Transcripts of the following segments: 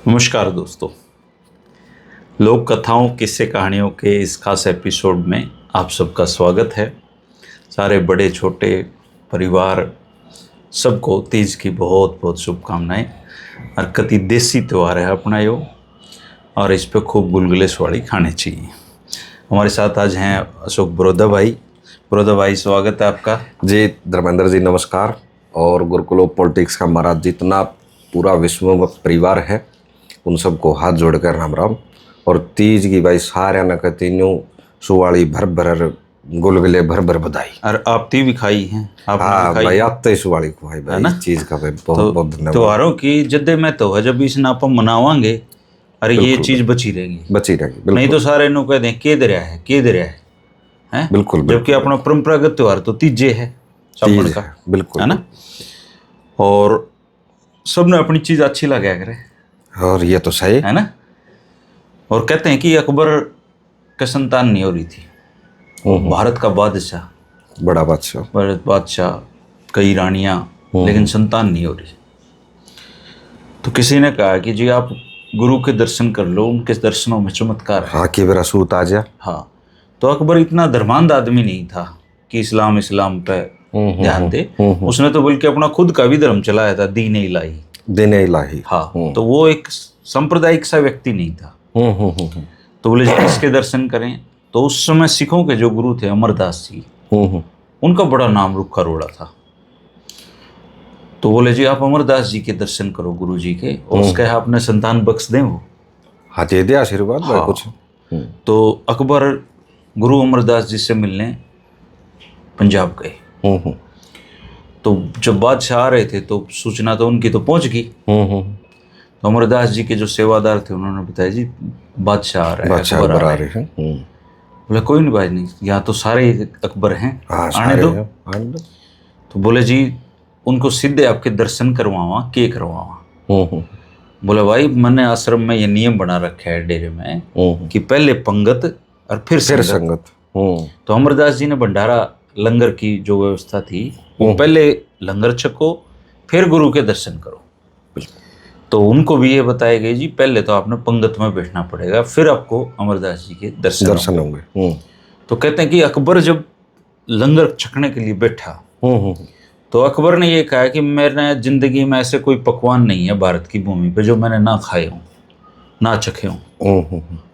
नमस्कार दोस्तों, लोक कथाओं किस्से कहानियों के इस खास एपिसोड में आप सबका स्वागत है। सारे बड़े छोटे परिवार सबको तीज की बहुत बहुत शुभकामनाएं। और कति देसी त्यौहार है अपना यो, और इस पे खूब गुलगुले स्वाड़ी खाने चाहिए। हमारे साथ आज हैं अशोक बरोदा भाई। बरोदा भाई, स्वागत है आपका। जी धर्मेंद्र जी नमस्कार। और गुरुकुल ऑफ पॉलिटिक्स का हमारा जितना पूरा विश्व परिवार है उन सबको हाथ जोड़कर राम राम। और तीज की भाई सारे न तीनों सुवाड़ी भर भर गुलगुले भर भर बधाई। और आपती भी खाई हैं आपने? हाँ भी खाई भाई, है? आप तो इस वाली को भाई है ना? इस चीज का भाई बहुत तो बहुत धन्यवाद। त्योहारों की जद्दे में तो है, जब इस नाप मनावांगे अरे ये बिल्कुल, चीज बची रहेगी। बची रहेगी नहीं बिल्कुल। तो सारे नु कह दें के दरिया है, के दरिया है बिल्कुल जबकि अपना परंपरागत त्योहार तो तीजे है, सावन तीज का, है, बिल्कुल है ना। और सबने अपनी चीज अच्छी लगा करे, और ये तो सही है ना। और कहते हैं कि अकबर का संतान नहीं हो रही थी, वो भारत का बादशाह, बड़ा बादशाह, भारत बादशाह, कई रानियां, लेकिन संतान नहीं हो रही। तो किसी ने कहा कि जी आप गुरु के दर्शन कर लो, उनके दर्शनों में चमत्कार है। हाँ कि मेरा सूत आ जा। हाँ, तो अकबर इतना धर्मांध आदमी नहीं था कि इस्लाम पे ध्यान दे। उसने तो बल्कि अपना खुद का भी धर्म चलाया था, दीन इलाही। दिन इलाही। हाँ, तो वो एक सांप्रदायिक सा व्यक्ति नहीं था। तो बोले जी किसके दर्शन करें? तो उस समय सिखों के जो गुरु थे अमरदास जी, उनका बड़ा नाम रुखा रोड़ा था। तो बोले जी आप अमरदास जी के दर्शन करो, गुरु जी के, और उसके आपने संतान बख्श दें वो। हाँ दे दे आशीर्वाद भाई कुछ। तो अकबर गुरु अमरदास जी से मिलने पंजाब गए। तो जब बादशाह आ रहे थे तो सूचना तो उनकी तो पहुंच गई। तो अमरदास जी के जो सेवादार थे उन्होंने बताया जी बादशाह आ रहा है, बादशाह अकबर अकबर आ आ रहे रहे हैं। हैं। बोले कोई नहीं भाई, नहीं यहाँ तो सारे अकबर हैं, हाँ आने सारे दो। हैं, आने दो। तो बोले जी उनको सीधे आपके दर्शन करवावा, के करवावा? बोले भाई मैंने आश्रम में ये नियम बना रखा है डेरे में कि पहले पंगत और फिर संगत। तो अमरदास जी ने भंडारा लंगर की जो व्यवस्था थी, वो पहले लंगर छको फिर गुरु के दर्शन करो। तो उनको भी ये बताया गया जी पहले तो आपने पंगत में बैठना पड़ेगा, फिर आपको अमरदास जी के दर्शन होंगे। तो कहते हैं कि अकबर जब लंगर छकने के लिए बैठा तो अकबर ने ये कहा कि मेरे जिंदगी में ऐसे कोई पकवान नहीं है भारत की भूमि पे जो मैंने ना खाए हूँ ना चखे हूँ।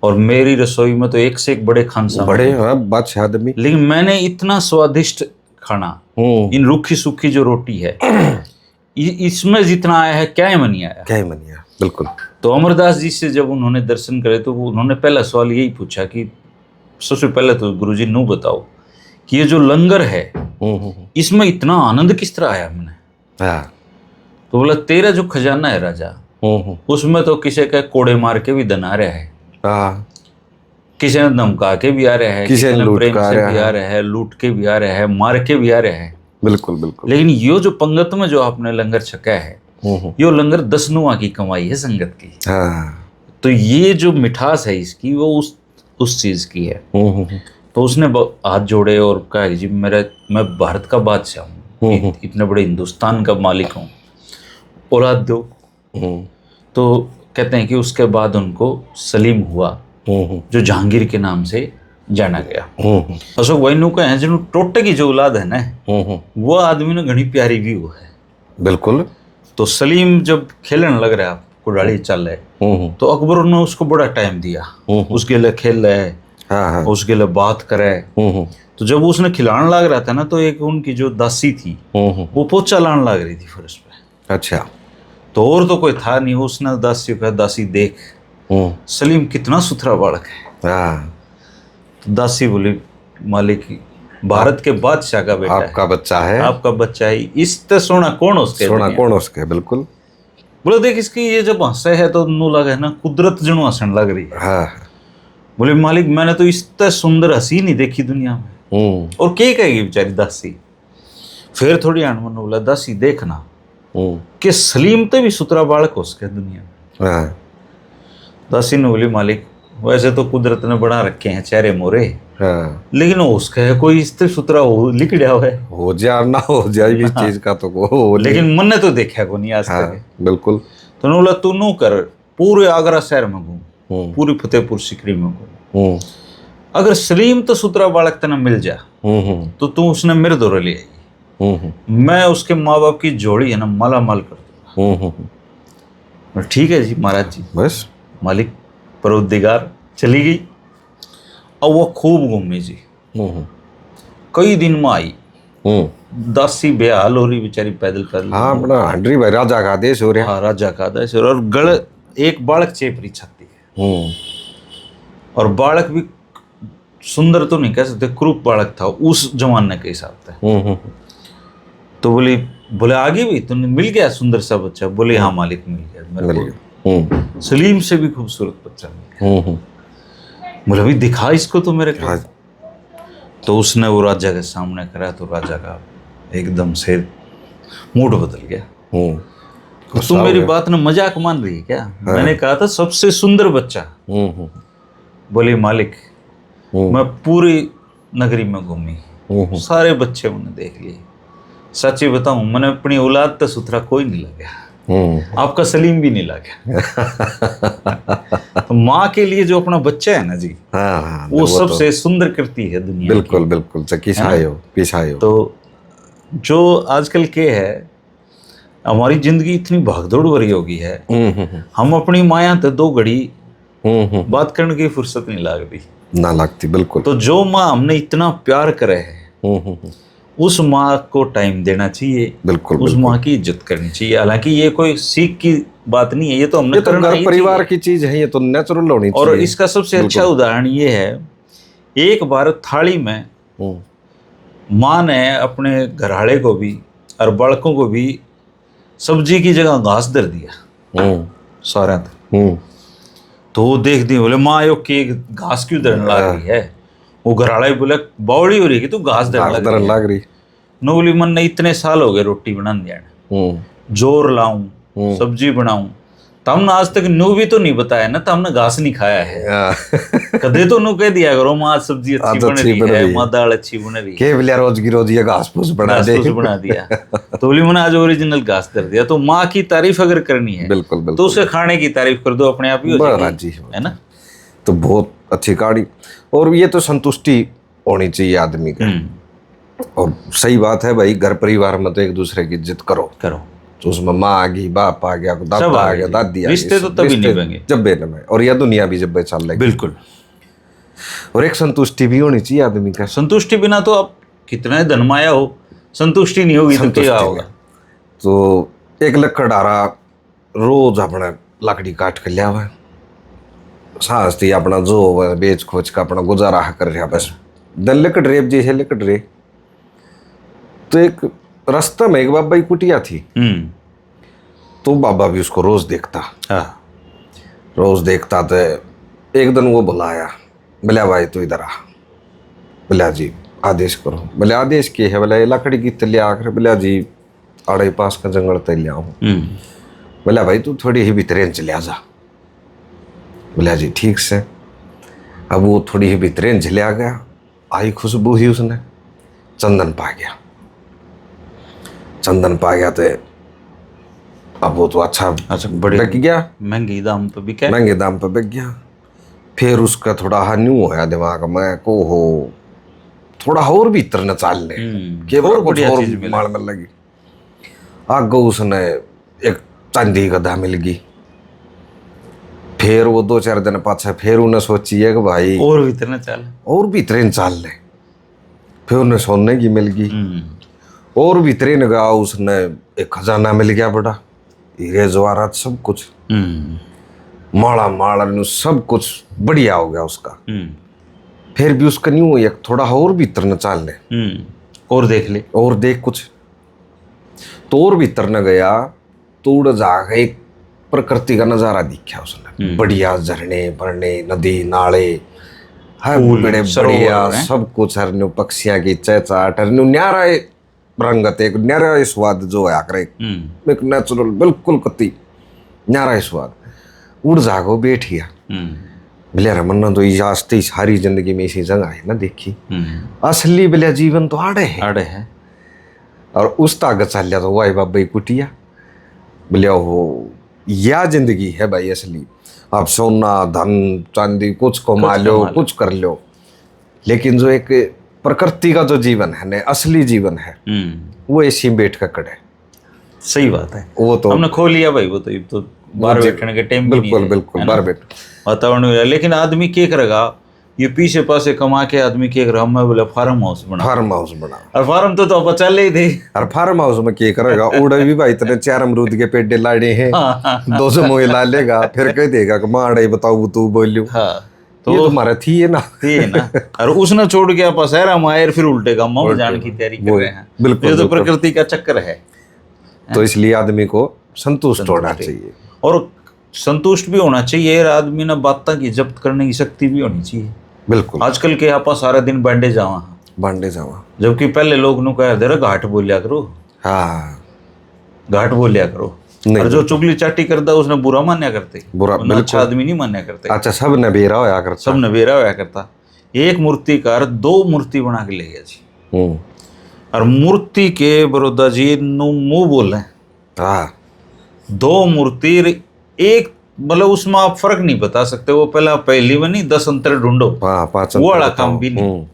और मेरी रसोई में तो एक से एक बड़े खानसामे बड़े बादशाह आदमी, लेकिन मैंने इतना स्वादिष्ट खाना, इन रूखी सूखी जो रोटी है इसमें जितना आया है क्या ही मनी आया, क्या ही मनिया। बिल्कुल। तो अमरदास जी से जब उन्होंने दर्शन करे तो उन्होंने पहला सवाल यही पूछा कि सबसे पहले तो गुरुजी नू बताओ कि ये जो लंगर है इसमें इतना आनंद किस तरह आया मैंने? तो बोला तेरा जो खजाना है राजा, उसमें तो किसी का कोड़े मार के भी धन आ रहा है, किसी ने धमका के भी आ रहा है, किसी ने प्रेम से भी आ रहा है, लूट के भी आ रहा है, मार के भी आ रहा है। बिल्कुल बिल्कुल। लेकिन यो जो पंगत में जो आपने लंगर छका है, यो लंगर 10 नुआ की कमाई है संगत की। तो ये जो मिठास है इसकी वो उस चीज की है। तो उसने हाथ जोड़े और कहा जी मैं भारत का बादशाह हूँ, इतने बड़े हिंदुस्तान का मालिक हूँ, औलाद दो। तो कहते हैं कि उसके बाद उनको सलीम हुआ, जो जहांगीर के नाम से जाना गया। अशोक भाई नु कहे जिन टोटे की जो औलाद है ना, वो आदमी ने घनी प्यारी भी वो है। बिल्कुल। तो सलीम जब खेलने लग रहा है, कुड़ाली चल रहे, तो अकबर ने उसको बड़ा टाइम दिया, उसके लिए खेल रहे, उसके लिए बात करे। तो जब उसने खिलाने लग रहा था ना, तो एक उनकी जो दासी थी वो पोछा लाने लग रही थी फर्श पे। अच्छा। तो और तो कोई था नहीं, उसने दासी को कहा दासी देख सलीम कितना सुथरा बालक है। तो दासी बोली मालिक भारत के बादशाह का बेटा आपका बच्चा है, आपका बच्चा है, इस ते सोना कौन उसके, सोना कौन उसके। बिल्कुल। बोले देख इसकी ये जब हंसे है तो नू लगे ना कुदरत जनो हंसन लग रही है। बोले मालिक मैंने तो इस ते सुंदर हंसी नहीं देखी दुनिया में। और क्या कहेगी बेचारी दासी? फिर थोड़ी अनमन बोला दासी देखना कि सलीम तो भी सुतरा बालक उसके दुनिया में। दासी ने बोली मालिक वैसे तो कुदरत ने बना रखे हैं चेहरे मोरे, लेकिन उसका है कोई इस सुतरा हो लिख दिया हो जा ना हो जाए इस चीज का तो लेकिन मन ने तो देखा को नहीं आज तक। बिल्कुल। तो बोला तू नू कर पूरे आगरा शहर में घूम, पूरी फतेहपुर सिकरी में घूम, अगर सलीम तो सुतरा बालक तना मिल जा तो तू उसने मेरे दौरे ले आई, मैं उसके माँ बाप की जोड़ी है ना माला माल कर दूंगा। ठीक है जी महाराज जी, बस मालिक परवरदिगार चली गई। और वो खूब घूमी जी, कई दिन में आई, दासी बेहाल हो रही बेचारी, पैदल पैदल। हाँ अपना हंड्री भाई राजा का आदेश हो रहा। हाँ राजा का आदेश, और गल एक बालक चेप रही छाती है, और बालक भी सुंदर तो नहीं कह सकते, क्रूप बालक था उस जमाने के हिसाब से। तो बोले आगे भी तुमने मिल गया सुंदर सा बच्चा? बोले हाँ मालिक मिल गया मेरे को, सलीम से भी खूबसूरत बच्चा मिल गया। बोले अभी दिखा इसको तो मेरे को। तो उसने वो राजा के सामने करा तो राजा का एकदम से मूड बदल गया। तुम मेरी बात ने मजाक मान रही है क्या? मैंने कहा था सबसे सुंदर बच्चा। बोले मालिक मैं पूरी नगरी में घूमी, सारे बच्चे मैंने देख लिए, सच ही बताऊं मैंने अपनी औलाद तो सुथरा कोई नहीं लगा, आपका सलीम भी नहीं लगा। तो माँ के लिए जो अपना बच्चा है ना जी, वो सबसे सुंदर करती है दुनिया। बिल्कुल बिल्कुल पिछाए हो। तो जो आजकल के है, हमारी जिंदगी इतनी भागदौड़ भरी हो गई है, हम अपनी माया तो 2 घड़ी बात करने की फुर्सत नहीं लगती ना लगती। बिल्कुल। तो जो माँ हमने इतना प्यार करे है, उस माँ को टाइम देना चाहिए। बिल्कुल। उस माँ की इज्जत करनी चाहिए। हालांकि ये कोई सीख की बात नहीं है, ये तो हमने तो घर परिवार की चीज है, ये तो नेचुरल होनी चाहिए। और इसका सबसे अच्छा उदाहरण ये है, एक बार थाली में माँ ने अपने घरवाले को भी और बालकों को भी सब्जी की जगह घास दर दिया सारा। तो वो देख दी, बोले माँ यो के घास क्यों दरने लग रही है? वो घरवाला ही बोले बावड़ी हो रही है, तू घास दरने लग रही है। नो बोली मन ने इतने साल हो गए रोटी बना दिया, जोर लाऊं सब्जी बनाऊं, तो हमने आज तक न्यू भी तो नहीं बताया ना, तो हमने घास नहीं खाया है। कदे तो नु कह दिया करो माँ सब्जी अच्छी बन रही है, माँ दाल अच्छी बन रही है, के बोले रोज की रोज ये घास फूस बना दिया। तो बोली मैंने आज ओरिजिनल घास कर दिया। तो माँ की तारीफ अगर करनी है बिल्कुल तो उसे खाने की तारीफ कर दो, अपने आप ही हो जाएगी, है ना। तो बहुत अच्छी कहानी। और ये तो संतुष्टि होनी चाहिए आदमी का। और सही बात है भाई, घर परिवार में तो एक दूसरे की इज्जत करो। तो उसमें माँ आ गई, बाप आ गया, दादा आ गया, दादी आ गई, रिश्ते तो तभी निभाएंगे जब बेन में, और यह दुनिया भी जब चल रही। बिल्कुल। और एक संतुष्टि भी होनी चाहिए आदमी का। संतुष्टि बिना तो आप कितना धनमाया हो, संतुष्टि नहीं होगी तो क्या होगा। तो एक लकड़हारा रोज अपने लकड़ी काट के लिया हुआ, सांस थी अपना जो बेच खोच का अपना गुजारा कर रहा, बस दल लकड़ रेप जी है लकड़ रे। तो एक रास्ता में एक बाबा की कुटिया थी, तो बाबा भी उसको रोज देखता। रोज देखता तो एक दिन वो बुलाया, बोला भाई तू इधर आ। बोला जी आदेश करो। बोले आदेश के है? बोला लकड़ी की तलिया आकर। बोला जी आड़े पास का जंगल तलिया हूँ। बोला भाई तू थोड़ी ही भीतरें चलिया जा। बोला जी ठीक से। अब वो थोड़ी ही भीतरें झलिया गया, आई खुशबू ही उसने, चंदन पा गया। चंदन पा गया तो अब वो तो अच्छा बड़े बिक गया, महंगे दाम पे बिक गया। फिर उसका थोड़ा हान्यू होया दिमाग में को हो, थोड़ा और भीतर न चालने के और माल में लगी। आगे उसने एक चांदी गधा मिल गई। फिर वो 2-4 दिन पाछे फिर उन्हें सोची है कि भाई और भीतर चाल ले। फिर उन्हें सोने की मिल गई, और भीतरे न गया, उसने एक खजाना मिल गया बड़ा, हीरे जवाहरात सब कुछ, माला माला सब कुछ बढ़िया हो गया उसका। फिर भी उसका नहीं हुआ, एक थोड़ा और भीतर न चाल ले, और देख ले, और देख कुछ। तो और भीतर न गया तो उड़ जाकर एक प्रकृति का नजारा दिखा उसने, बढ़िया झरने भरने, नदी नाले, हर बड़े बढ़िया सब कुछ, हरन्यू पक्षियां की चहचहाट, हरन्यू न्यारा रंगत, एक न्यारा स्वाद जो है आकर एक नेचुरल बिल्कुल कति न्यारा स्वाद। उड़ जागो बैठ गया। बोले रमन्ना तो आस्ते सारी जिंदगी में इसी जगह है ना देखी, असली बोले जीवन तो आड़े है। और उस ताकत चल लिया तो वाई बाबा कुटिया। बोले हो यह जिंदगी है भाई असली। आप सोना धन चांदी कुछ कमा लो, कुछ कर लो, लेकिन जो एक प्रकृति का जो जीवन है ना, असली जीवन है, वो ऐसी बैठ कर कड़े। सही बात है। वो तो हमने खो लिया भाई, वो तो बाहर बैठने के टाइम बिल्कुल बिल्कुल बाहर बैठ वातावरण। लेकिन आदमी क्या करेगा, ये पीछे पासे कमा के आदमी क्या करेगा, मैं बोला फार्म हाउस बना, और फार्म तो आप चल ही थे। और फार्म हाउस में क्या करेगा, उड़े भी भाई इतने 4 अमरूद के पेड़ लाड़े हैं, 200 मोए ला लेगा, फिर कह देगा कि मां अड़े बताऊ तू बोलियो। तो ये तुम्हारा थी है ना। और उसने छोड़ के आप शहरा में आए, फिर उल्टे काम में जाने की तैयारी कर रहे हैं। बिल्कुल, ये तो प्रकृति का चक्कर है। तो इसलिए आदमी को संतुष्ट होना चाहिए, और संतुष्ट भी होना चाहिए। आदमी ने बातें की जब्त करने की शक्ति भी होनी चाहिए। बिल्कुल। आजकल के आप सारा दिन बांडे जावा, जबकि पहले लोग नु कह दे घाट बोलिया करो। हाँ, घाट बोलिया करो। और जो चुगली चाटी करता उसने बुरा मान्या करते, बुरा अच्छा आदमी नहीं मान्या करते। अच्छा, सब नबेरा होया करता, सब नबेरा होया करता। एक मूर्तिकार 2 मूर्ति बना के ले गया जी, और मूर्ति के बरोदा जी नु मुंह बोले। हाँ, 2 मूर्ति एक, मतलब उसमें आप फर्क नहीं बता सकते। वो पहली में नहीं 10 अंतर ढूंढो, वो वाला काम भी नहीं।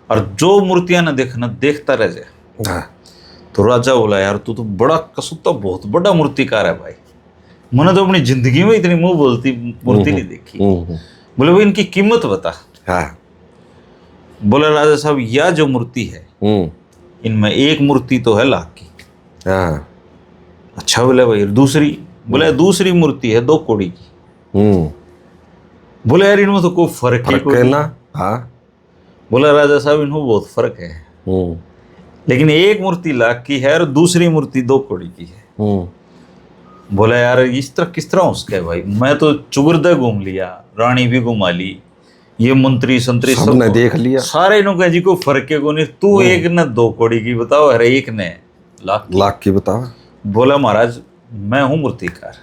और जो मूर्तियां ना देखता रह जाए। तो राजा बोला यार तू तो बड़ा कसुता, बहुत बड़ा मूर्तिकार है भाई, मैंने तो अपनी जिंदगी में इतनी मुंह बोलती मूर्ति नहीं देखी। बोले वो इनकी कीमत बता। बोला राजा साहब यह जो मूर्ति है इनमें एक मूर्ति तो है लाख की। अच्छा बोले भाई दूसरी? बोले दूसरी मूर्ति है 2 कौड़ी की। बोले यार इनमें तो कोई फर्क है ना। बोला राजा साहब इनमें बहुत फर्क है, लेकिन एक मूर्ति लाख की है और दूसरी मूर्ति 2 कौड़ी की है। बोला यार इस तरह किस तरह उसका है भाई, मैं तो चुगरदा घूम लिया, रानी भी घुमा ली, ये मंत्री संतरी सब ने देख लिया, सारे नो कह जी को फर्क है कोई, तू एक ने 2 कौड़ी की बताओ, अरे एक ने लाख की बताओ। बोला महाराज मैं हूँ मूर्तिकार,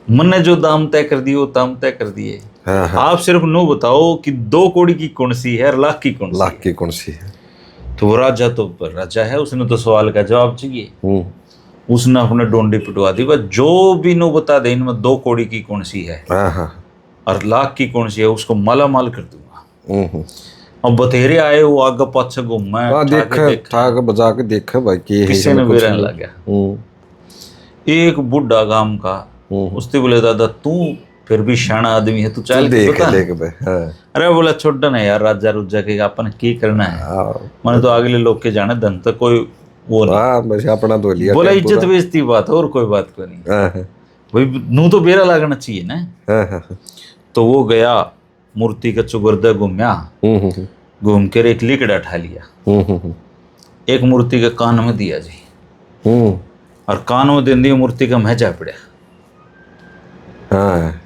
मैंने जो दाम तय कर दिए वो दाम तय कर दिए। आप सिर्फ नो बताओ कि 2 कौड़ी की कौन सी है और लाख की कौन सी है। तो वो राजा तो राजा है, उसने तो सवाल का जवाब चाहिए। उसने अपने डोंडी पिटवा दी, बस जो भी नो बता दे इनमें 2 कौड़ी की कौन सी है और लाख की कौन सी है, उसको माला माल कर दूंगा। अब बतेरे आए वो आगे पाछे घूमे, बजा के देखे भाई किसी ने बेरन लग गया। एक बुढ़ा गांव का, उसने बोले दादा तू फिर भी शाना आदमी है, तू चल के बता। अरे बोला छोड़ ना यार, राजा रुजा के अपन की करना है, मैंने तो अगले लोग के जाने धन तो कोई वो नहीं, अपना तो लिया। बोला इज्जत बेइज्जती बात और कोई बात को नहीं भाई, नू तो बेरा लगना चाहिए ना। तो वो गया मूर्ति का चुगरदा घूमया, घूम कर एक लिकड़ा उठा लिया, एक मूर्ति के कान में दिया जी, और कान में दे दिया, मूर्ति का महजा पड़ा,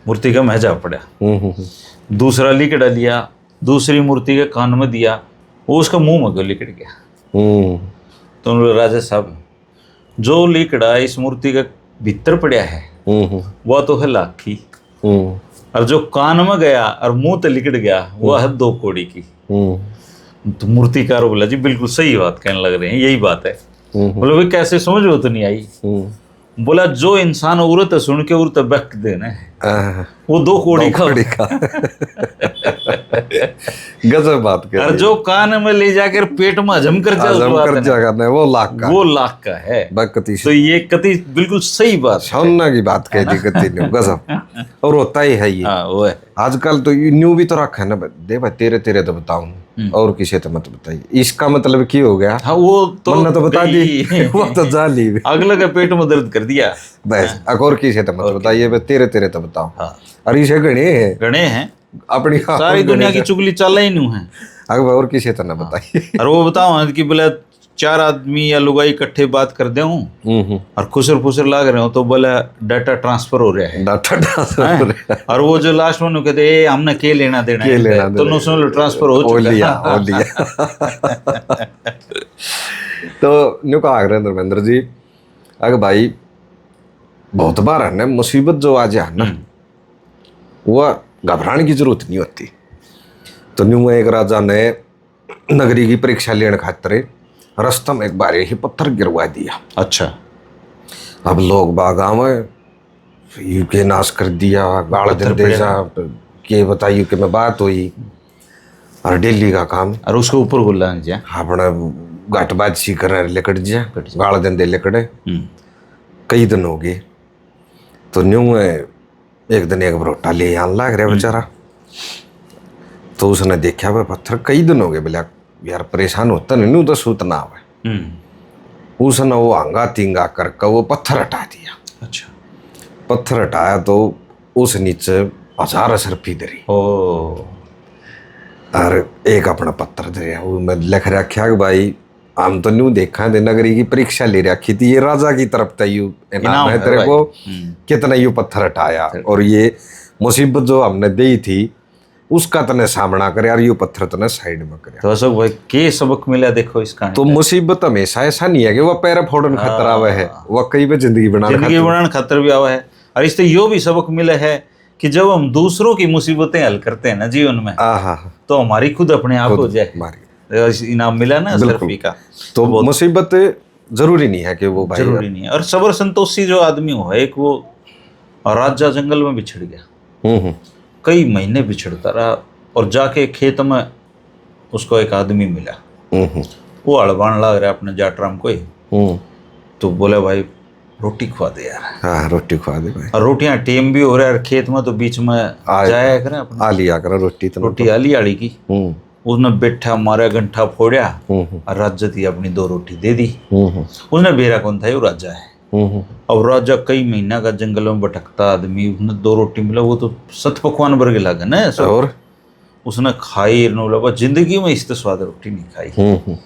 मूर्ति का महजा पड़ा। दूसरा लिकड़ा लिया, दूसरी मूर्ति के कान में दिया, वो उसका मुंह में लिकड़ गया। तो उन्होंने राजा साहब जो लिकड़ा इस मूर्ति का भीतर पड़ा है वह तो है लाख की, और जो कान में गया और मुंह तक लिकड़ गया वह है 2 कौड़ी की। तो मूर्तिकार बोला जी बिल्कुल सही बात कहने लग रहे हैं, यही बात है। बोले भाई कैसे समझ वो तो नहीं आई। बोला जो इंसान औरत सुन के औरत बक देना है वो 2 कौड़ी का गजब बात कर। और जो कान में ले जाकर पेट में हजम कर जाए वो लाख का है। तो ये कति बिल्कुल सही बात, सोना की बात कह दी कति ने, गजब। और होता ही है ये। वो है आजकल तो न्यू भी तो रखा है ना, दे भाई तेरे तो बताऊं और किसी तो मत बताइए, इसका मतलब की हो गया। हाँ वो तो बता दी वो तो जा ली, अगले के पेट में दर्द कर दिया बस। और किसी तो मत बताइए, तेरे तो बताओ। और इसे गणे हैं अपनी सारी दुनिया की चुगली चल ही नहीं है। अगर और किसी तो ना बताइए। और वो बताओ कि बोले 4 आदमी या लुगाई इकट्ठे बात कर दे हूँ और खुसर फुसर लाग रहे हो तो बोले डाटा ट्रांसफर हो रहा है, डाटा ट्रांसफर हो रहा है। और वो जो लास्ट में कहते हमने के लेना देना है, तो नो ट्रांसफर हो लिया। तो न्यू कहा धर्मेंद्र जी, अगर भाई बहुत बार है ना मुसीबत जो आ जाए ना, वह घबराने की जरूरत नहीं होती। तो न्यू एक राजा ने नगरी की परीक्षा लेने खातिर रास्ते में एक बार ही पत्थर गिरवा दिया। अच्छा। अब लोग बाग आवे यू के नाश कर दिया, गाड़ दे के बताइए कि मैं बात हुई और डेली का काम और उसके ऊपर गुल्ला जी अपना घाटबाज सी कर लेकड़ जिया गाड़ दे लेकड़े कई दिन हो गए। तो न्यू एक दिन एक बरोटा ले आन लग रहा बेचारा। तो उसने देखा भाई पत्थर कई दिन हो गए बोले यार परेशान होता नहीं तो सूत ना आवे। उसने वो आंगा तिंगा करके वो पत्थर हटा दिया। अच्छा। पत्थर हटाया तो उस नीचे 1000 सरफी धरी और एक अपना पत्थर धरिया। वो मैं लिख रखा कि भाई हम तो न्यू देखा थे नगरी की परीक्षा ले रखी थी, ये राजा की तरफ था यू इनाम है तेरे को कितना यू पत्थर हटाया और ये मुसीबत जो हमने दी थी उसका तने सामना करे और यू पत्थर तने साइड में करे। तो अशोक भाई के सबक मिला देखो इस कहानी। तो मुसीबत हमेशा ऐसा नहीं है कि वह पैर फोड़न खतरा आवे है, वह कई बार जिंदगी बनाने खतर भी आवा है। और इससे यो भी सबक मिला है कि जब हम दूसरों की मुसीबतें हल करते हैं ना जीवन में तो हमारी खुद अपने आप हो जाए। इनाम मिला ना सरफी का। तो मुसीबत जरूरी नहीं है कि वो भाई जरूरी नहीं है। और सबर संतोषी जो आदमी हो एक वो राजा जंगल में बिछड़ गया, कई महीने बिछड़ता रहा और जाके खेत में उसको एक आदमी मिला। वो हड़बान लग रहा अपने जाटराम को ही। तो बोले भाई रोटी खवा दे यार। हाँ रोटी खवा दे भाई। और रोटियां टेम भी हो रहा है खेत में तो बीच में जाया करें अपने आ लिया करें रोटी। तो रोटी आली आड़ी की उसने बैठा मारा घंटा फोड़ा और राजा थी अपनी 2 रोटी दे दी। उसने बेरा कौन था, वो राजा है। अब राजा कई महीना का जंगलों में भटकता आदमी, उसने 2 रोटी मिला वो तो सत पकवान वर्ग लगा ना। और उसने खाई बोला जिंदगी में इससे स्वाद रोटी नहीं खाई।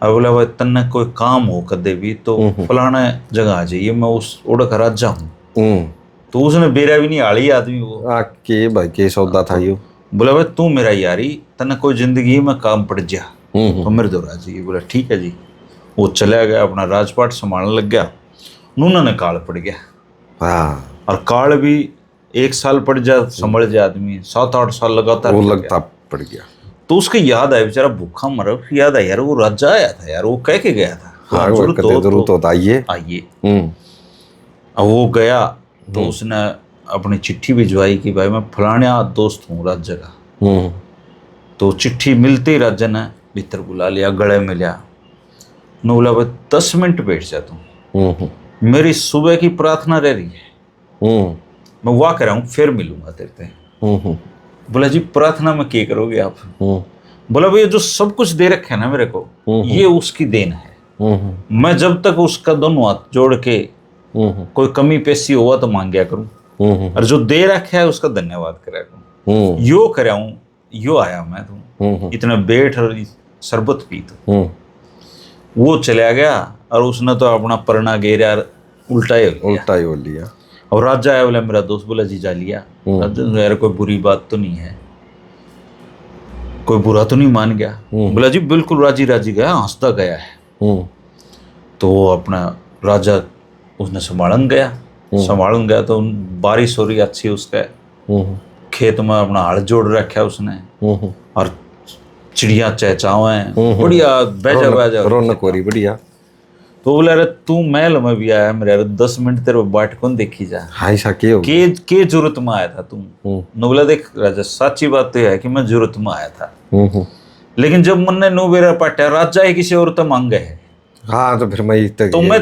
अब बोला भाई तन्ने कोई काम हो कदे भी तो फलाना जगह आ जाइए, मैं उस ओढ़ का राजा हूँ। तो उसने बेरा भी नहीं आड़ी आदमी वो के भाई के सौदा था यू। बोला भाई तू मेरा यारी तन्ने कोई जिंदगी में काम पड़ जा तो मेरे दो राजी। बोला ठीक है जी। वो चला गया अपना राजपाट संभालने लग गया। उन्होंने काल पड़ गया और काल भी 1 साल पड़ जा संभल जाए आदमी, 7-8 साल लगातार वो लगता पड़ गया। तो उसके याद आया बेचारा भूखा मरा, याद आया यार वो राजा आया था यार, वो कह के गया था हाँ जरूरत होता आइए। अब वो गया तो उसने अपनी चिट्ठी भिजवाई कि भाई मैं फलाना दोस्त हूँ राजा का। तो चिट्ठी मिलते ही राजा ने भीतर बुला लिया, गले में लिया, ने बोला भाई 10 मिनट बैठ जा तू, मेरी सुबह की प्रार्थना रह रही है, मैं वाह कर रहा हूँ फिर मिलूंगा तेरे से। बोला जी प्रार्थना में क्या करोगे आप? बोला भैया जो सब कुछ दे रखे है ना मेरे को ये उसकी देन है, मैं जब तक उसका दोनों हाथ जोड़ के कोई कमी पेशी हुआ तो मांग गया करूं और जो दे रखा है उसका धन्यवाद करा करूं। यो कर हूं यो आया मैं तुम इतना बैठ और शरबत पी तो वो चला गया और उसने तो अपना परना गेरा उल्टा ही हो लिया। और राजा आया बोला मेरा दोस्त, बोला जी जा लिया। राजा यार कोई बुरी बात तो नहीं है, कोई बुरा तो नहीं मान गया? बोला जी बिल्कुल राजी राजी गया, हंसता गया है। तो वो अपना राजा उसने संभालन गया तो बारिश हो रही अच्छी, उसका खेत में अपना हल जोड़ रखा उसने और चिड़िया चहचावे बढ़िया बैजा रौनक हो रही बढ़िया। तो बोला अरे तू महल में भी आया मेरे, 10 मिनट तेरे बाट कौन देखी जा के जरूरत में आया था तुम? नो बोला देख राजा सच्ची बात तो है कि मैं जरूरत में आया था, लेकिन जब मन ने नो बेरा पाटा राजा है किसी और तो मांगे है। हाँ तो फिर मैं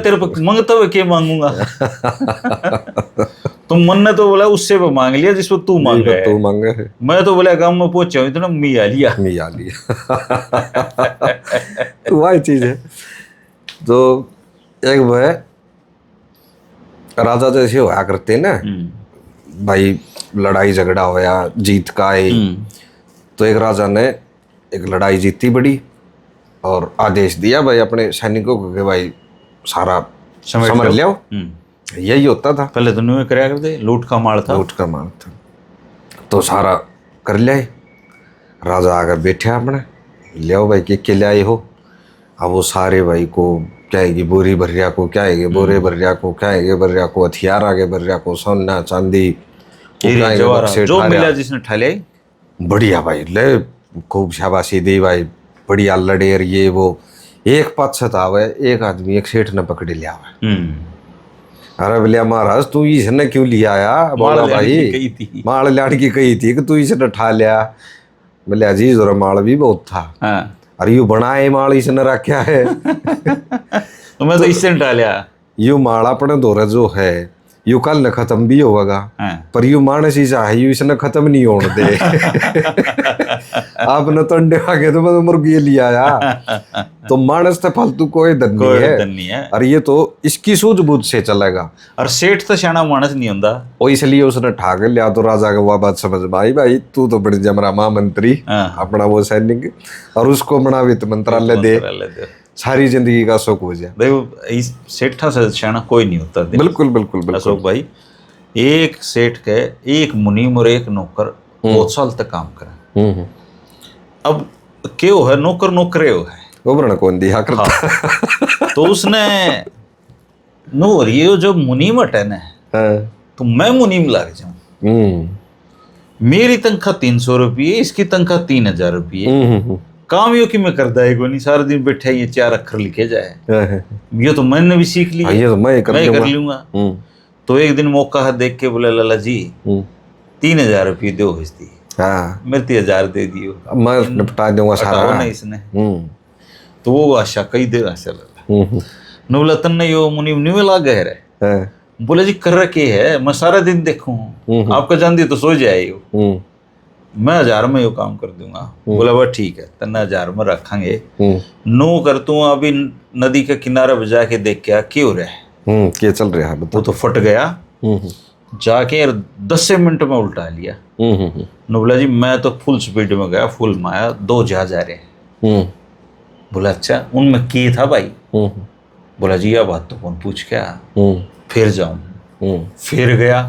तेरे पे मांगता हुए क्या मांगूंगा? तुम मन ने तो बोला उससे भी मांग लिया जिसको तू मांगा है। मैं तो बोला गांव में पहुंचा हूं इतना मिया लिया तो वही चीज है। तो एक वो है राजा जैसे होया करते ना भाई, लड़ाई झगड़ा होया जीत का है। तो एक राजा ने एक लड़ाई जीती बड़ी और आदेश दिया भाई अपने सैनिकों को कि भाई सारा समझ लियो। यही होता था पहले तो न्यू कराया करते, लूट का माल था तो सारा कर लिया। राजा आकर बैठे अपने लियो भाई के लाए हो। अब वो सारे भाई को क्या है बोरी भरिया को क्या है बोरे भरिया को क्या है भरिया को हथियार आगे भरिया को सोना चांदी जो मिला जिसने ठले बढ़िया भाई ले खूब शाबाशी दी भाई, बढ़िया लड़ेर ये वो। एक पक्षत आवे एक आदमी एक सेठ ने पकड़ लिया अरे बोलिया महाराज तू इसने क्यों लिया आया? बोला भाई माल लाने की कही थी कि तू इसे ठा लिया। बोलिया जी जरा माल भी बहुत था। हाँ। अरे यू बनाए माल इसने रखा है। तो मैं तो इससे डालिया यू माल अपने दौरे जो है यू कल न खत्म भी होगा। हाँ। पर यू मानस ऐसा है यू इसने खत्म नहीं होने दे। आपने तो अंडे आगे तो मैं मुर्गी लिया आया। तो मानस तो फालतू कोई धन नहीं है। और ये तो इसकी सूझबूझ से चलेगा। और सेठ तो शाना मानस नहीं होता, और इसलिए उसने ठाक लिया। तो राजा का वह बात समझ में आई, भाई तू तो बड़ी जमरा महामंत्री अपना वो सैनिक, और उसको बना वित्त मंत्रालय दे, सारी जिंदगी का सुख हो जाए। देखो इस सेठा से शाना कोई नहीं होता। बिल्कुल बिल्कुल बिल्कुल अशोक भाई, एक सेठ के एक मुनीम और एक नौकर बहुत साल तक काम करे। अब क्यों है नौकर नौकरे हो है वो कौन दिया करता। हाँ। तो उसने नूर ये जो मुनीम है ना, तो मैं मुनीम लाग जाऊं। मेरी तनख्वाह 300 रुपये, इसकी तनख्वाह 3000 रुपये। काम यो कि मैं करता है नहीं, सारा दिन बैठा ये 4 अक्षर लिखे जाए। ये तो मैंने भी सीख लिया, ये तो मैं कर लूंगा। तो एक दिन मौका है देख के बोले लाला जी 3000 रुपये दो इसकी। मेरे 3000 दे दियो, मैं निपटा दूंगा सारा ना इसने। तो वो आशा कई देर आशा लगा बोला तन्ने यो मुनीम न्यू लाग गए रहे। बोले जी कर रखे है, मैं सारा दिन देखूं आपका जान तो सो जाए यो, मैं 1000 में यो काम कर दूंगा। बोला वह ठीक है तन्ना 1000 में रखेंगे। नो कर तू अभी नदी के किनारे बजा के देख क्या क्यों रहे क्या चल रहा है। वो तो फट गया, जाके 10 मिनट में उल्टा लिया। बोला जी मैं तो फुल स्पीड में गया, फुल माया 2 जहाज आ रहे। बोला अच्छा उनमें की था भाई। बोला जी यह बात तो कौन पूछ क्या, फिर जाऊं। फिर गया,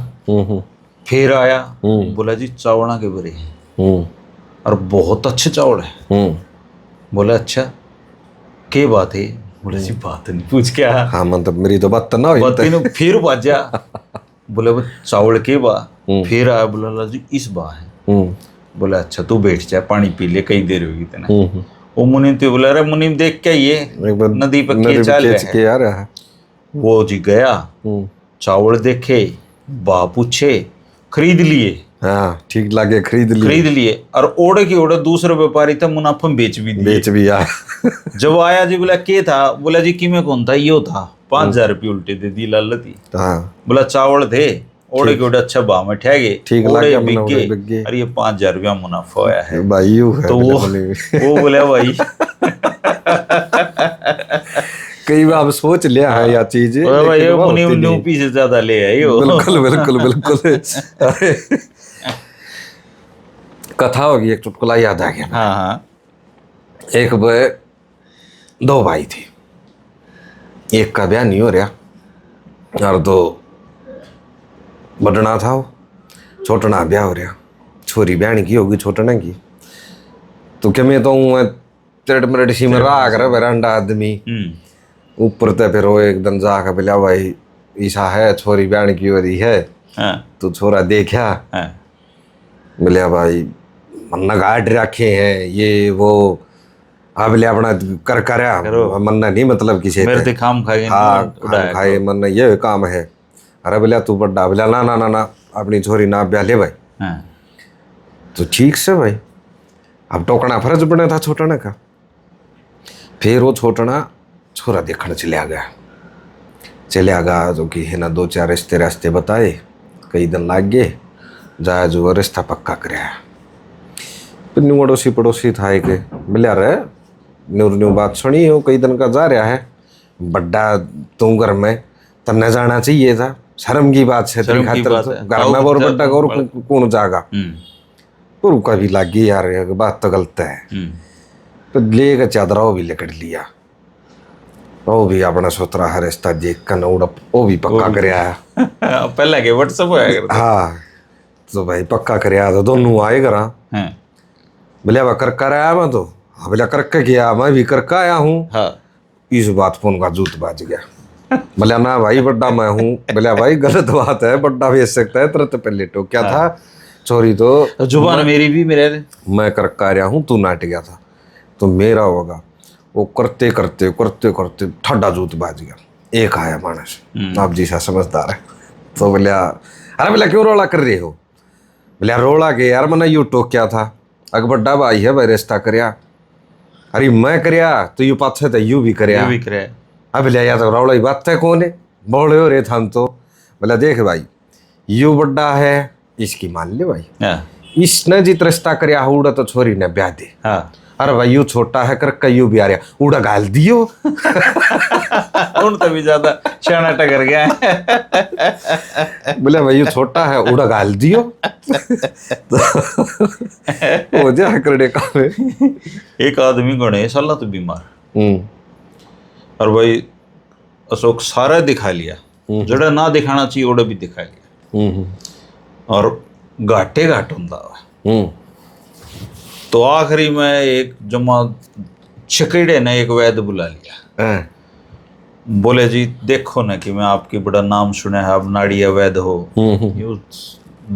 फिर आया। बोला जी चावड़ा के बरे और बहुत अच्छे चावल है। बोला अच्छा के बात है। बोला जी बात नहीं पूछ क्या। हाँ मतलब मेरी तो बात ना हुई। फिर बाजा बोले वो चावल के बा। फिर आया, बोला जी इस बा है। बोला अच्छा तू बैठ जा पानी पी ले, कई देर होगी तेना। वो मुनीम तो बोला अरे मुनीम देख क्या ये नदी पर के चाल रहा है। वो जी गया, चावल देखे, बा पूछे, खरीद लिए। हाँ ठीक लगे खरीद लिए और ओढ़े की ओढ़े दूसरे व्यापारी था मुनाफा बेच भी आया। जब आया जी बोला के था। बोला जी कि में कौन था, यो था। 5000 रुपये उल्टे दे दी लालती। बोला चावल थे ओढ़े के ओढ़े अच्छा भाव में ठहगे, ठीक लगे और ये 5000 रुपया मुनाफा होया है भाई। तो वो बोला भाई कई बार सोच लिया है या चीज न्यूपी से ज्यादा ले है यो। बिल्कुल बिल्कुल बिल्कुल। कथा होगी, एक चुटकुला याद आ गया। हाँ। एक 2 भाई थे, एक का ब्याह नहीं हो रहा और 2 बड़ना था, वो छोटना ब्याह हो रहा। छोरी ब्याह की होगी छोटना की। तो क्या मैं तो तेरड मेरड सी में रहा कर बेरंडा आदमी ऊपर ते फिर वो एक दिन जाकर बोला भाई ईसा है छोरी ब्याह की हो रही है। तो छोरा देखा। बोलिया भाई मन्ना गाड़ रखे हैं ये वो। हाँ बोले अपना कर मन्ना नहीं मतलब किसी मेरे खाम खाए। हाँ खाए मन्ना ये काम है। अरे बोलिया तू बड्डा। बोलिया ना ना ना ना अपनी छोरी ना ब्याह ले भाई। तो ठीक से भाई अब टोकना फर्ज बना था छोटना का। फिर वो छोटना छोरा देखने चले गया जो कि है ना 2-4 रास्ते बताए, कई दिन लाग गए जाया जो रिश्ता पक्का कराया। न्यू अड़ोसी पड़ोसी था एक मिला रहे न्यू बात सुनी हो कई दिन का जा रहा है बड्डा तू घर में तन्ने जाना चाहिए था, शर्म की बात है तेरी खातिर घर में और बड्डा और कौन जागा। तो रुका भी लग गई यार बात तो गलत है। तो लेकर चादरा वो भी लेकर लिया, वो भी अपना सोतरा है रिश्ता देख कर वो भी पक्का कराया। पहले के व्हाट्सएप। हाँ तो भाई पक्का कराया तो दोनों आए घर। बोले वह कर आया मैं तो। हाँ बोला करके गया मैं भी करके आया हूँ। इस बात फोन का जूत बाज गया। बोला ना भाई बड्डा मैं हूँ। बोला भाई गलत बात है, बड्डा भेज सकता है तुरंत पहले तो क्या था चोरी तो जुबान मेरी भी मेरे मैं करके आ रहा हूँ तू नाट गया था तो मेरा होगा। वो करते करते करते करते ठंडा जूत बाज गया। एक आया मानस, आप जी सा समझदार है, तो बोलिया अरे बोला क्यों रोला कर रहे हो? बोलिया रोला के यार मैंने यू टोक्या था, अग बड्डा भाई है भाई रिश्ता करया, अरे मैं करया तो यू पाथे तो यू भी करया, अब बोलिया यार तो रोला ही बात है कौन है बोले हो रे थाम तो। बोला देख भाई यू बड्डा है इसकी मान ले भाई, इसने जित रिश्ता करया उड़ा तो छोरी ने ब्याह दे, अरे भाई यू छोटा है कर कयू भी आ रहा उड़ा गाल दियो उन तभी ज्यादा शाना टकर गया बोले भाई यू छोटा है उड़ा गाल दियो हो जा करने का में एक आदमी गणे साला तो बीमार और भाई अशोक सारा दिखा लिया, जड़ा ना दिखाना चाहिए ओड़ा भी दिखा लिया और घाटे घाट होता। तो आखिरी में एक जमा छकेड़े ने एक वैद्य बुला लिया, बोले जी देखो ना कि मैं आपकी बड़ा नाम सुना है, आप नाड़ी वैद्य हो, ये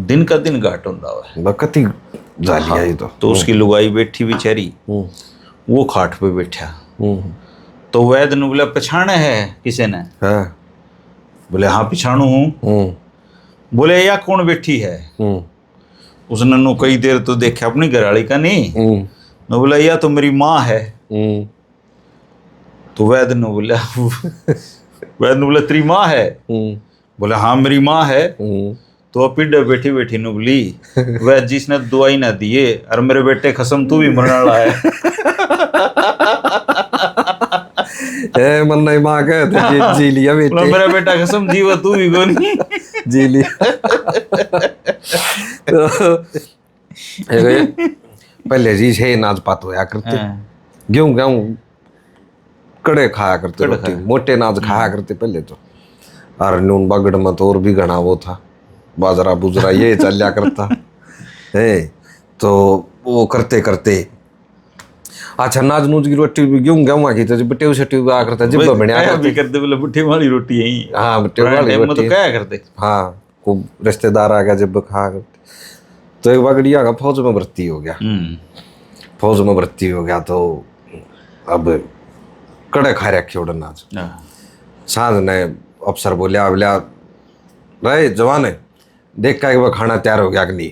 दिन का दिन घाट होता है बकती जाली आई तो उसकी लुगाई बैठी बेचारी, वो खाट पे बैठा, तो वैद्य ने बोला पछाणे है किसी ने? बोले हाँ पिछाणु हूँ। बोले या कौन बैठी है? उसने नो कई देर तो देखा अपनी घरवाली का नहीं, नो बोला या तो मेरी माँ है। तो वैद्य ने बोला तेरी माँ है? बोला हाँ मेरी माँ है। तो पिड्डे बैठी बैठी ने बोली वैद्य जिसने दवाई ना दिए और मेरे बेटे कसम तू भी मरने वाला है मन नहीं माँ के जी लिया बेटे, मेरा बेटा कसम जीवा तू भी गोनी जी लिया। पहले जी से नाच पात होया करते, गेहूं गेहूं कड़े खाया करते, रोटी मोटे नाच खाया करते पहले तो, और नून बगड़ में तो और भी घना वो था, बाजरा बुजरा ये चलिया करता है। तो वो करते करते अच्छा नाच नूज की रोटी गेहूं गेहूं की तो बटे उसे ट्यूब आ करता जिब्बा बढ़िया भी करते बोले बट्टे वाली रोटी यही, हाँ बट्टे वाली रोटी तो क्या करते, हाँ को रिश्तेदार आ गया जब खा करते। तो एक बागड़िया का फौज में भर्ती हो गया, फौज में भर्ती हो गया तो अब कड़े खा रखे उड़न नाच। सांझ ने अफसर बोलिया बोलिया रहे जवान है देख का वो खाना तैयार हो गया कि नहीं?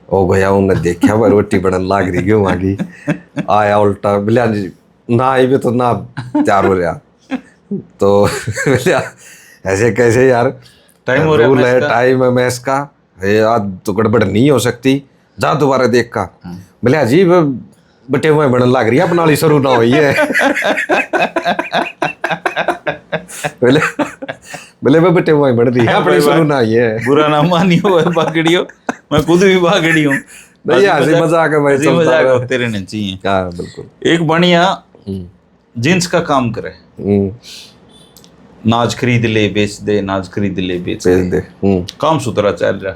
ओ भैया उन्हें देखा वो रोटी बनन लाग रही क्यों आगी आया उल्टा बोलिया ना आई भी तो ना तैयार हो रहा। तो बोलिया ऐसे कैसे यार, टाइम रूल है, टाइम है मैस का, आज तो गड़बड़ नहीं हो सकती, जा दोबारा देख का। बोलिया जी बटे हुए बनन लाग रही है अपना शुरू ना हुई है। बोले बोले बटे हुए बन रही है अपनी शुरू ना हुई है, बुरा ना मानियो बागड़ियो, मैं खुद भी बागड़ी हूँ, नहीं हंसी मजाक है भाई, मजाक होते रहने चाहिए। हाँ बिल्कुल। एक बढ़िया जींस का काम करे, नाज खरीद ले बेच दे, नाज खरीद ले बेच दे, काम सुथरा चल रहा।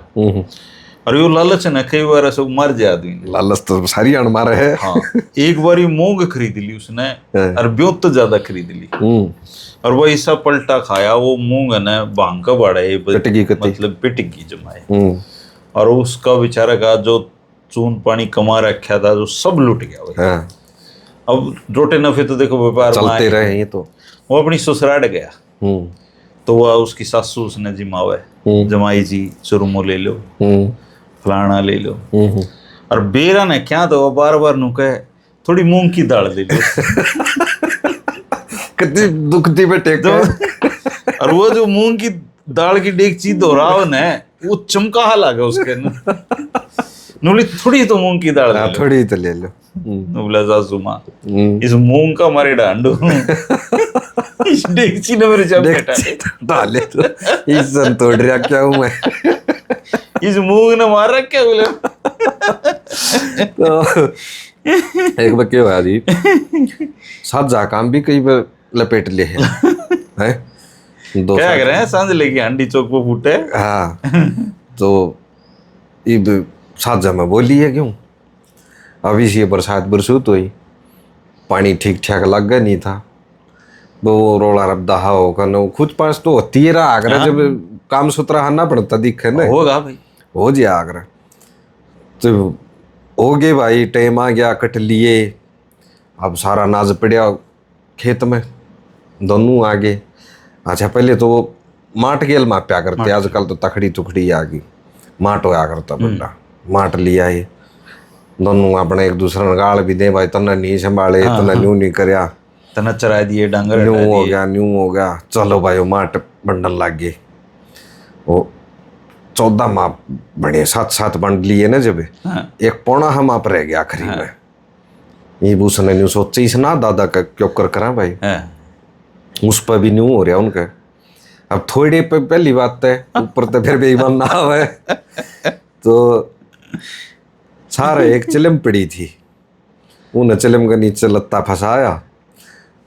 और यो लालच है ना कई बार सब मर जाए आदमी, लालच तो सारी अण मारे है। हाँ एक बार मूंग खरीद ली उसने और ब्योत तो ज्यादा खरीद ली और वो ऐसा पलटा खाया वो मूंग है ना भांग का बड़ा है मतलब पिटगी जमाए और उसका बेचारा का जो चून पानी कमा रखा था जो सब लुट गया। अब रोटे नफे तो देखो व्यापार चलते रहे ये तो। वो अपनी ससुराल गया तो वह उसकी सासू उसने जिमावे जमाई जी चुरमो ले लो फलाना ले लो और बेरा ने क्या तो बार बार नु कहे थोड़ी मूंग की दाल ले लो कितनी दुखती पे टेक और वो जो मूंग की दाल की डेगची दोहराव ने वो चमका लगा उसके नूली थोड़ी तो मूंग की दाल थोड़ी तो ले लो बोला सासू माँ इस मूंग का मारे डांडो इस डेगची ने मेरे जब डाले तो इस तोड़ रहा क्या हूँ मैं, इस मूंग ने मार रखा बोले। तो एक बार क्या हुआ जी, साजा काम भी कई बार लपेट ले हैं क्या कर रहे हैं सांझ लेके हंडी चौक पे फूटे। हाँ तो इब साजा में बोली है क्यों अभी से बरसात बरसूत हुई पानी ठीक ठाक लग गया नहीं था वो रोला रब्दा होगा ना खुद पास तो होती है आगरा जब काम सुथरा हन्ना पड़ता दिखे ना होगा भाई हो जी आगरा तो हो गए भाई टाइम आ गया कट लिए अब सारा नाज पड़ा खेत में दोनों आगे अच्छा पहले तो वो माट गेल माप्या करते, आजकल तो तखड़ी तुखड़ी आ गई, माट होया करता बड़ा, माट लिया ये दोनों अपने एक दूसरे ने गाल भी दे भाई तना नहीं संभाले, तना न्यू नहीं करया, तना चरा दिए, डांगर न्यू हटा हो दिए। गया, न्यू हो गया, चलो भाई वो माट बंडल लग गए। वो 14 माप बने, 7-7 बंड लिए ना जब, एक पौना हम आप रह गया आखिरी में। ये उसने न्यू सोची इस ना दादा का क्यों कर करा भाई, उस पर भी न्यू हो रहा उनका। अब थोड़े पे पहली बात है, ऊपर तो फिर बेईमान ना है, तो सारा एक चिलम पड़ी थी, उन चिलम के नीचे लत्ता फंसाया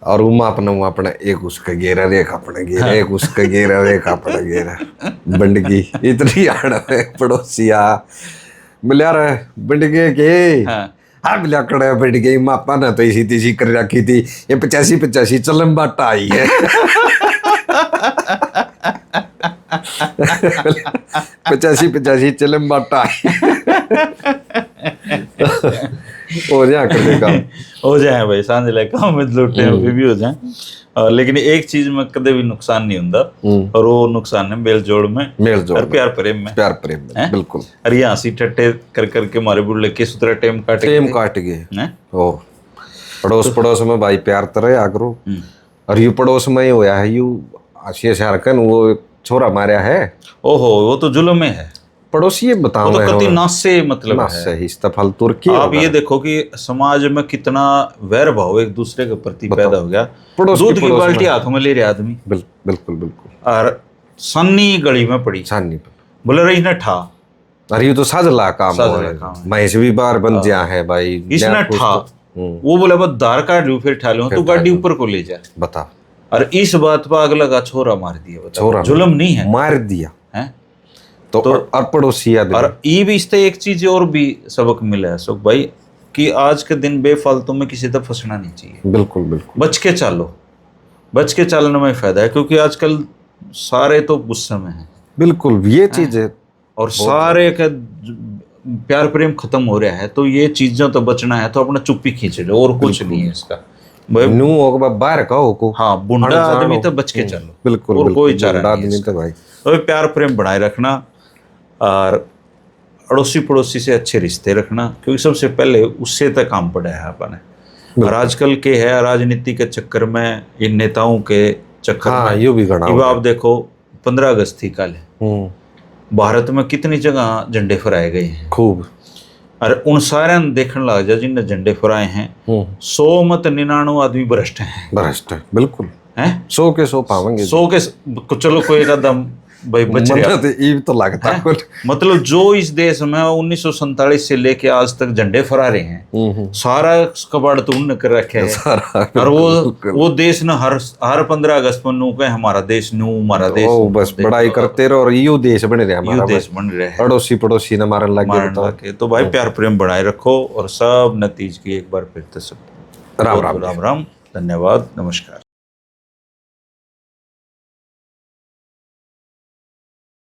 और उमा अपना एक उसका घेरा, एक अपना घेरा, एक उसका घेरा, एक अपना घेरा, बंडगी इतनी आड़ है पड़ोसिया मिला रहे बंडगे के। हाँ मिला कड़ा बैठ गई मापा ना तो इसी तीसी कर रखी थी, ये 85 चलम बाटा आई है। 85 चलम बाटा आई। हो जाए करने का, हो जाए भाई सांझ ले काम में लुटे भी हो जाए, लेकिन एक चीज में कदे भी नुकसान नहीं होता, और वो नुकसान है मेल जोड़ में, और प्यार प्रेम में, बिल्कुल। अरे हंसी ठट्टे कर करके मारे बुढ़े के सुतरा टाइम काट गए। ओ पड़ोस में भाई प्यार तरह आगरो, और यू पड़ोस में ही होया है, यू आशिया शारकन वो छोरा मारा है। ओहो वो तो जुल्म में है, पड़ोसी बताओ तो कति नाश से मतलब है। आप ये देखो कि समाज में कितना वैर भाव एक दूसरे के प्रति पैदा हो गया। दूध की बाल्टी हाथों में ले रहे आदमी, बिल्कुल, और सन्नी गली में पड़ी, बोले रही ने ठा, अरे ये तो साजला काम मैं भी बार बन गया है भाई, इसने ठा, वो बोले बस धार काट लू फिर ठा लू, तू गाड़ी ऊपर को ले जा, बता। और इस बात पर अगला का छोरा मार दिया, छोरा जुल्म नहीं है, मार दिया है तो और पड़ोसी और ये भी इससे एक चीज और भी सबक मिला है सुख भाई, कि आज के दिन बेफालतू में किसी तरह फंसना नहीं चाहिए। बिल्कुल बच के चलो, बच के चलने में फायदा है, क्योंकि आजकल सारे तो गुस्से में हैं। बिल्कुल ये चीज है, और सारे का प्यार प्रेम खत्म हो रहा है, तो ये चीजों तो बचना है तो अपना चुप्पी खींच लो, और कुछ नहीं है इसका। न्यू होगा बाहर कहो को, हाँ बुढ़ा आदमी तो बच के चलो, बिल्कुल, और कोई चारा नहीं तो भाई। तो प्यार प्रेम बनाए रखना, और अड़ोसी पड़ोसी से अच्छे रिश्ते रखना, क्योंकि सबसे पहले उससे तक काम पड़ा है अपन। और आजकल के है राजनीति के चक्कर में, इन नेताओं के चक्कर में ये भी गणा, आप देखो 15 अगस्त थी कल, भारत में कितनी जगह झंडे फहराए गए हैं खूब, और उन सारे देखने लग जा जिनने झंडे फहराए हैं 100 मत 99 आदमी भ्रष्ट है, बिल्कुल है 100 के 100 पावेंगे, 100 के चलो कोई कदम भाई बच रहा तो लगता है। मतलब जो इस देश में 1947 से लेके आज तक झंडे फहरा रहे हैं, सारा कबाड़ तो उन्होंने कर रखे है, और वो देश ने हर 15 अगस्त पर नू कहे हमारा देश नू, हमारा देश बस बड़ाई करते रहो, और यो देश बन रहा है, देश बन रहा है, अड़ोसी पड़ोसी ने मारन लग गए। तो भाई प्यार प्रेम बनाए रखो, और सब नतीज की एक बार फिर से सब राम राम, धन्यवाद, नमस्कार।